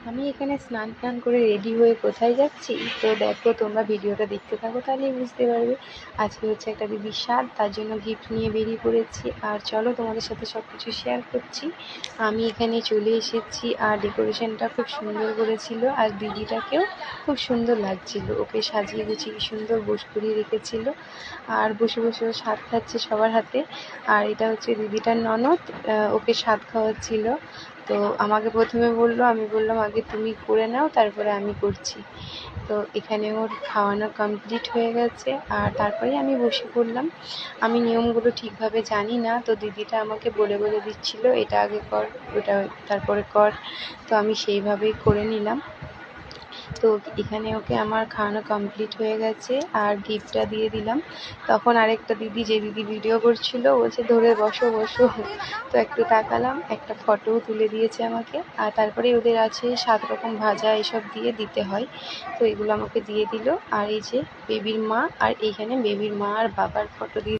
আমি এখানে স্নান টান করে রেডি হয়ে কোথায় যাচ্ছি তো দেখো, তোমরা ভিডিওটা দেখতে থাকো, তাহলেই বুঝতে পারবে। আজকে হচ্ছে একটা দিদির স্বাদ, তার জন্য গিফট নিয়ে বেরিয়ে পড়েছি। আর চলো তোমাদের সাথে সব কিছু শেয়ার করছি। আমি এখানে চলে এসেছি, আর ডেকোরেশনটা খুব সুন্দর করেছিল, আর দিদিটাকেও খুব সুন্দর লাগছিল। ওকে সাজিয়ে গুছিয়ে কি সুন্দর বস করিয়ে রেখেছিল, আর বসে বসে ও স্বাদ খাচ্ছে সবার হাতে। আর এটা হচ্ছে দিদিটার ননদ, ওকে স্বাদ খাওয়াচ্ছিল। তো আমাকে প্রথমে বললো, আমি বললাম আগে তুমি করে নাও, তারপরে আমি করছি। তো এখানে ওর খাওয়ানো কমপ্লিট হয়ে গেছে, আর তারপরে আমি বসে পড়লাম। আমি নিয়মগুলো ঠিকভাবে জানি না, তো দিদিটা আমাকে বলে বলে দিচ্ছিল, এটা আগে কর, ওটা তারপরে কর। তো আমি সেইভাবেই করে নিলাম। তো এখানে ওকে আমার খাওয়ানো কমপ্লিট হয়ে গেছে, আর গিফটটা দিয়ে দিলাম। তখন আরেকটা দিদি, যে দিদি ভিডিও করছিল, বলছে ধরে বসো বসো। তো একটু তাকালাম, একটা ফটোও তুলে দিয়েছে আমাকে। আর তারপরে ওদের আছে 7 রকম ভাজা, এসব দিয়ে দিতে হয়। তো এগুলো আমাকে দিয়ে দিল। আর এই যে বেবির মা, আর এইখানে বেবির মা আর বাবার ফটো দিয়ে